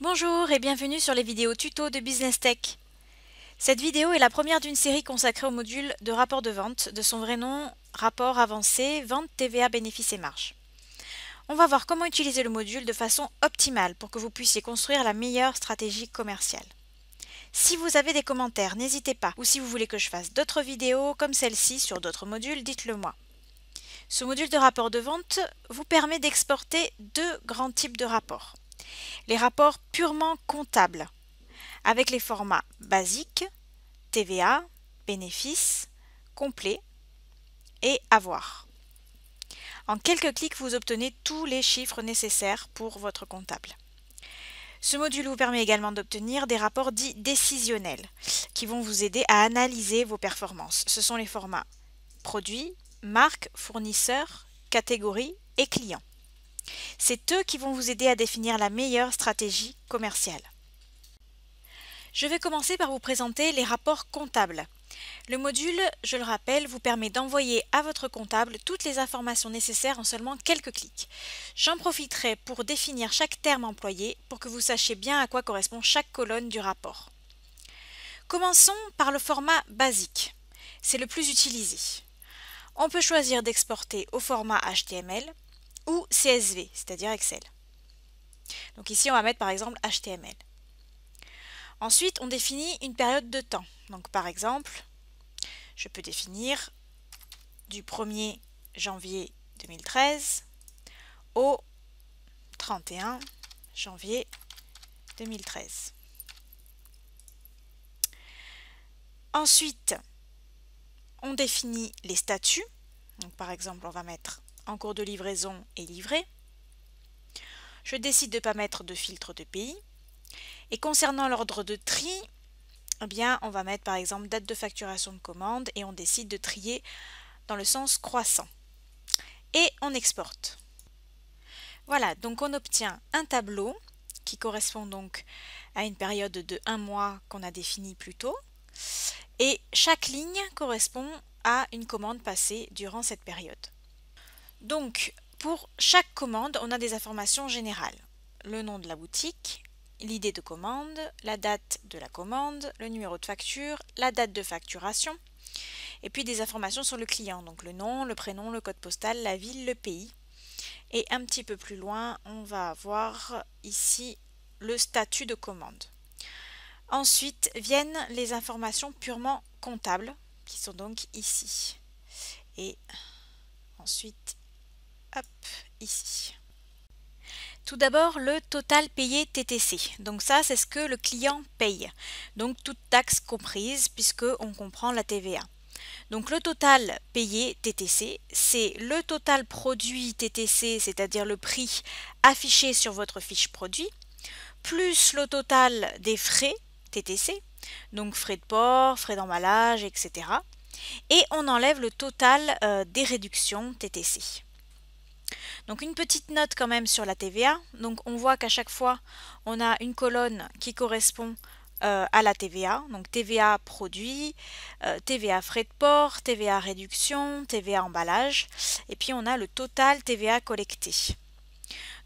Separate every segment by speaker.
Speaker 1: Bonjour et bienvenue sur les vidéos tuto de Business Tech. Cette vidéo est la première d'une série consacrée au module de rapport de vente, de son vrai nom, rapport avancé, vente, TVA, bénéfices et marge. On va voir comment utiliser le module de façon optimale pour que vous puissiez construire la meilleure stratégie commerciale. Si vous avez des commentaires, n'hésitez pas, ou si vous voulez que je fasse d'autres vidéos comme celle-ci sur d'autres modules, dites-le moi. Ce module de rapport de vente vous permet d'exporter deux grands types de rapports. Les rapports purement comptables, avec les formats basiques, TVA, bénéfices, complet et avoir. En quelques clics, vous obtenez tous les chiffres nécessaires pour votre comptable. Ce module vous permet également d'obtenir des rapports dits décisionnels qui vont vous aider à analyser vos performances. Ce sont les formats produits, marque, fournisseur, catégorie et client. C'est eux qui vont vous aider à définir la meilleure stratégie commerciale. Je vais commencer par vous présenter les rapports comptables. Le module, je le rappelle, vous permet d'envoyer à votre comptable toutes les informations nécessaires en seulement quelques clics. J'en profiterai pour définir chaque terme employé pour que vous sachiez bien à quoi correspond chaque colonne du rapport. Commençons par le format basique. C'est le plus utilisé. On peut choisir d'exporter au format HTML ou CSV, c'est-à-dire Excel. Donc ici, on va mettre par exemple HTML. Ensuite, on définit une période de temps. Donc par exemple, je peux définir du 1er janvier 2013 au 31 janvier 2013. Ensuite, on définit les statuts. Donc par exemple, on va mettre en cours de livraison et livré. Je décide de ne pas mettre de filtre de pays. Et concernant l'ordre de tri, eh bien, on va mettre par exemple date de facturation de commande et on décide de trier dans le sens croissant. Et on exporte. Voilà, donc on obtient un tableau qui correspond donc à une période de 1 mois qu'on a définie plus tôt. Et chaque ligne correspond à une commande passée durant cette période. Donc, pour chaque commande, on a des informations générales. Le nom de la boutique, l'idée de commande, la date de la commande, le numéro de facture, la date de facturation, et puis des informations sur le client, donc le nom, le prénom, le code postal, la ville, le pays. Et un petit peu plus loin, on va avoir ici le statut de commande. Ensuite viennent les informations purement comptables, qui sont donc ici. Et ensuite, hop, ici. Tout d'abord, le total payé TTC. Donc ça, c'est ce que le client paye. Donc toute taxe comprise, puisque on comprend la TVA. Donc le total payé TTC, c'est le total produit TTC, c'est-à-dire le prix affiché sur votre fiche produit, plus le total des frais TTC, donc frais de port, frais d'emballage, etc. Et on enlève le total des réductions TTC. Donc une petite note quand même sur la TVA. Donc on voit qu'à chaque fois, on a une colonne qui correspond à la TVA. Donc TVA produit, TVA frais de port, TVA réduction, TVA emballage. Et puis on a le total TVA collecté.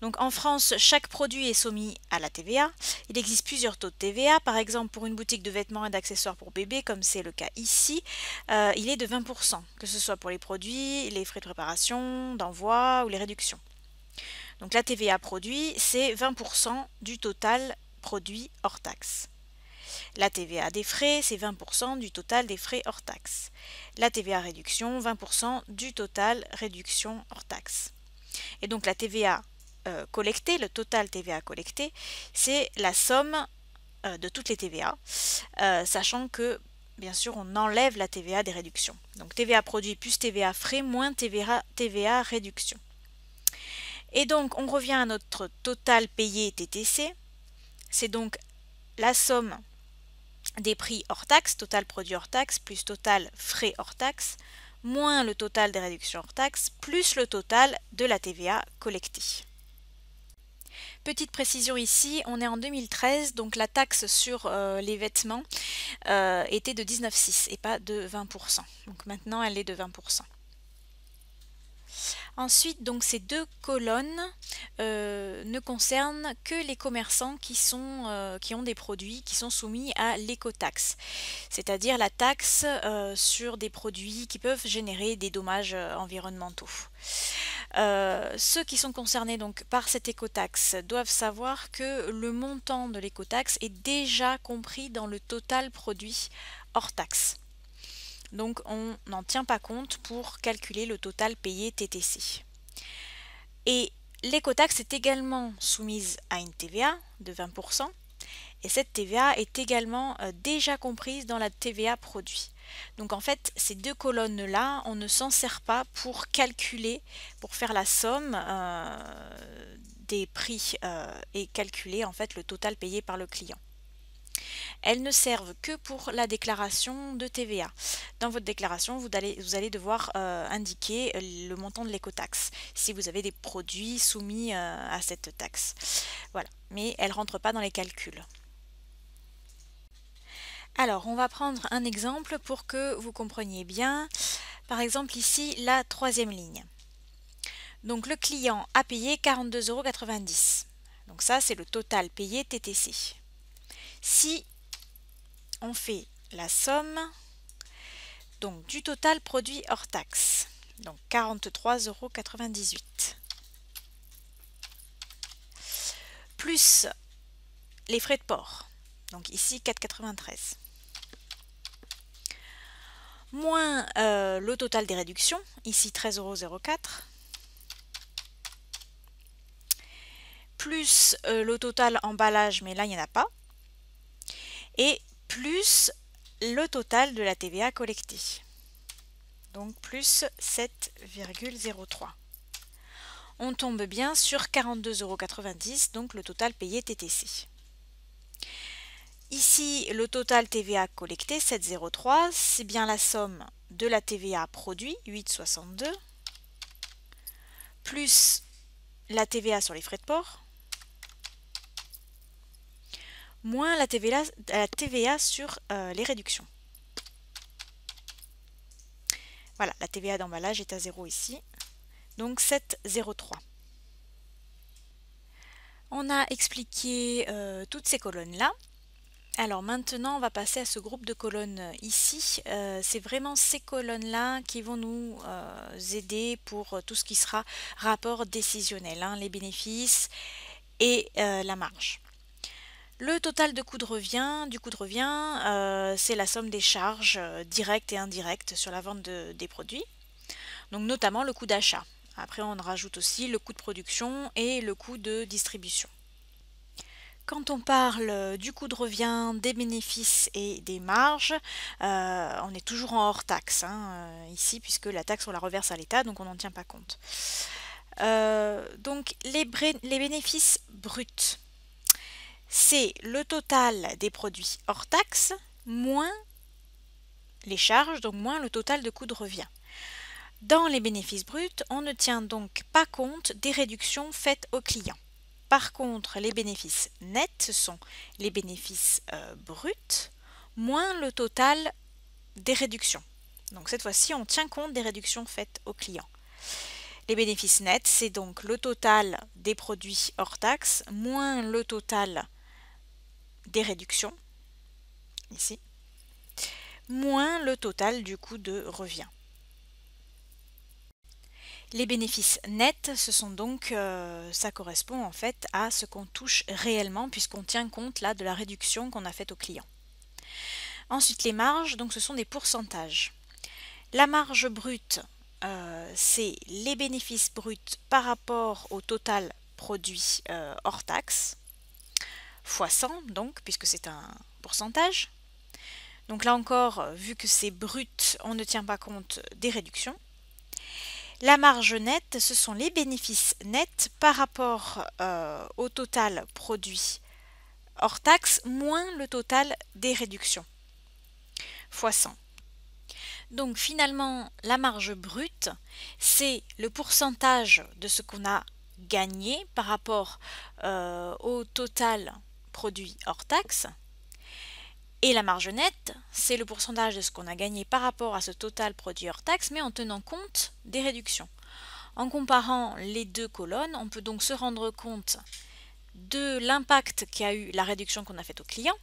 Speaker 1: Donc en France, chaque produit est soumis à la TVA. Il existe plusieurs taux de TVA. Par exemple, pour une boutique de vêtements et d'accessoires pour bébés, comme c'est le cas ici, il est de 20%, que ce soit pour les produits, les frais de préparation, d'envoi ou les réductions. Donc la TVA produit, c'est 20% du total produit hors taxe. La TVA des frais, c'est 20% du total des frais hors taxe. La TVA réduction, 20% du total réduction hors taxe. Et donc la TVA collectée, le total TVA collecté, c'est la somme de toutes les TVA, sachant que bien sûr on enlève la TVA des réductions. Donc TVA produit plus TVA frais moins TVA réduction. Et donc on revient à notre total payé TTC, c'est donc la somme des prix hors taxe, total produit hors taxe, plus total frais hors taxe, moins le total des réductions hors taxe, plus le total de la TVA collectée. Petite précision ici, on est en 2013, donc la taxe sur les vêtements était de 19,6 et pas de 20%. Donc maintenant elle est de 20%. Ensuite, donc ces deux colonnes ne concernent que les commerçants qui ont des produits qui sont soumis à l'écotaxe, c'est-à-dire la taxe sur des produits qui peuvent générer des dommages environnementaux. Ceux qui sont concernés donc par cette écotaxe doivent savoir que le montant de l'écotaxe est déjà compris dans le total produit hors taxe. Donc on n'en tient pas compte pour calculer le total payé TTC. Et l'écotaxe est également soumise à une TVA de 20%, et cette TVA est également déjà comprise dans la TVA produit. Donc en fait, ces deux colonnes-là, on ne s'en sert pas pour calculer, pour faire la somme des prix et calculer en fait le total payé par le client. Elles ne servent que pour la déclaration de TVA. Dans votre déclaration, vous allez devoir indiquer le montant de l'écotaxe si vous avez des produits soumis à cette taxe. Voilà, mais elles ne rentrent pas dans les calculs. Alors, on va prendre un exemple pour que vous compreniez bien. Par exemple, ici, la troisième ligne. Donc, le client a payé 42,90 €. Donc ça, c'est le total payé TTC. Si on fait la somme donc du total produit hors taxe, donc 43,98 € plus les frais de port, donc ici 4,93 €, moins le total des réductions, ici 13,04 €, plus le total emballage, mais là il n'y en a pas, et plus le total de la TVA collectée, donc plus 7,03 €. On tombe bien sur 42,90 €, donc le total payé TTC. Ici, le total TVA collecté, 7,03 €, c'est bien la somme de la TVA produit, 8,62 €, plus la TVA sur les frais de port, moins la TVA sur les réductions. Voilà, la TVA d'emballage est à 0 ici, donc 7,03 €. On a expliqué toutes ces colonnes-là. Alors maintenant, on va passer à ce groupe de colonnes ici. C'est vraiment ces colonnes-là qui vont nous aider pour tout ce qui sera rapport décisionnel, hein, les bénéfices et la marge. Le total du coût de revient, c'est la somme des charges directes et indirectes sur la vente des produits, donc notamment le coût d'achat. Après, on rajoute aussi le coût de production et le coût de distribution. Quand on parle du coût de revient, des bénéfices et des marges, on est toujours en hors taxe ici, puisque la taxe on la reverse à l'État, donc on n'en tient pas compte. Donc les bénéfices bruts, c'est le total des produits hors taxe moins les charges, donc moins le total de coût de revient. Dans les bénéfices bruts, on ne tient donc pas compte des réductions faites aux clients. Par contre, les bénéfices nets, ce sont les bénéfices bruts moins le total des réductions. Donc cette fois-ci, on tient compte des réductions faites aux clients. Les bénéfices nets, c'est donc le total des produits hors taxe moins le total des réductions, ici, moins le total du coût de revient. Les bénéfices nets, ce sont donc, ça correspond en fait à ce qu'on touche réellement puisqu'on tient compte là de la réduction qu'on a faite au client. Ensuite, les marges, donc ce sont des pourcentages. La marge brute, c'est les bénéfices bruts par rapport au total produit hors taxe, fois 100 donc, puisque c'est un pourcentage. Donc là encore, vu que c'est brut, on ne tient pas compte des réductions. La marge nette, ce sont les bénéfices nets par rapport au total produit hors taxe moins le total des réductions, fois 100. Donc finalement, la marge brute, c'est le pourcentage de ce qu'on a gagné par rapport au total produit hors taxe. Et la marge nette, c'est le pourcentage de ce qu'on a gagné par rapport à ce total produit hors taxe, mais en tenant compte des réductions. En comparant les deux colonnes, on peut donc se rendre compte de l'impact qu'a eu la réduction qu'on a faite au client.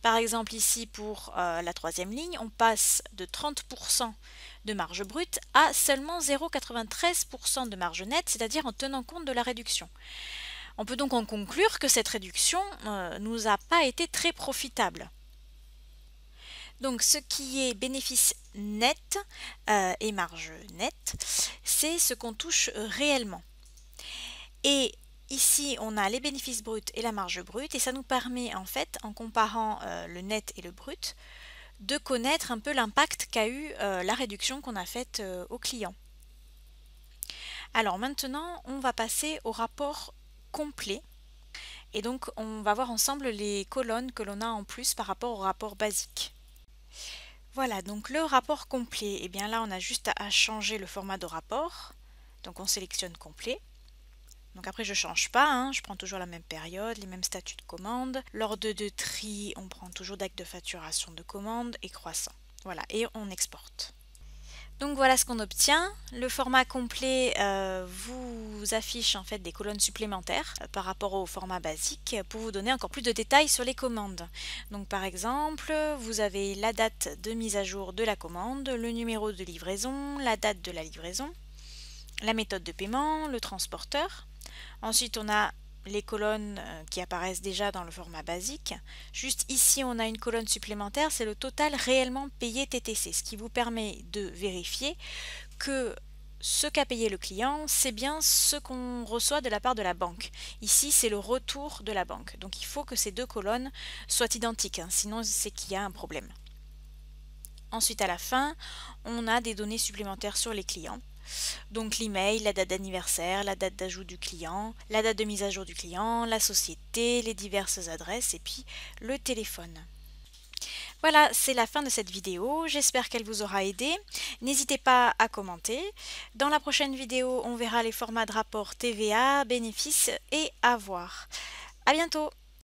Speaker 1: Par exemple ici pour la troisième ligne, on passe de 30% de marge brute à seulement 0,93% de marge nette, c'est-à-dire en tenant compte de la réduction. On peut donc en conclure que cette réduction nous a pas été très profitable. Donc ce qui est bénéfice net et marge nette, c'est ce qu'on touche réellement. Et ici, on a les bénéfices bruts et la marge brute, et ça nous permet en fait, en comparant le net et le brut, de connaître un peu l'impact qu'a eu la réduction qu'on a faite au client. Alors maintenant, on va passer au rapport complet. Et donc, on va voir ensemble les colonnes que l'on a en plus par rapport au rapport basique. Voilà, donc le rapport complet, et bien là, on a juste à changer le format de rapport. Donc, on sélectionne complet. Donc après, je ne change pas, hein, je prends toujours la même période, les mêmes statuts de commande. L'ordre de tri, on prend toujours d'acte de facturation de commande et croissant. Voilà, et on exporte. Donc voilà ce qu'on obtient. Le format complet vous affiche en fait des colonnes supplémentaires par rapport au format basique pour vous donner encore plus de détails sur les commandes. Donc par exemple, vous avez la date de mise à jour de la commande, le numéro de livraison, la date de la livraison, la méthode de paiement, le transporteur. Ensuite, on a les colonnes qui apparaissent déjà dans le format basique. Juste ici, on a une colonne supplémentaire, c'est le total réellement payé TTC, ce qui vous permet de vérifier que ce qu'a payé le client, c'est bien ce qu'on reçoit de la part de la banque. Ici, c'est le retour de la banque. Donc, il faut que ces deux colonnes soient identiques, hein, sinon c'est qu'il y a un problème. Ensuite, à la fin, on a des données supplémentaires sur les clients. Donc l'email, la date d'anniversaire, la date d'ajout du client, la date de mise à jour du client, la société, les diverses adresses et puis le téléphone. Voilà, c'est la fin de cette vidéo. J'espère qu'elle vous aura aidé. N'hésitez pas à commenter. Dans la prochaine vidéo, on verra les formats de rapport TVA, bénéfices et avoirs. À bientôt!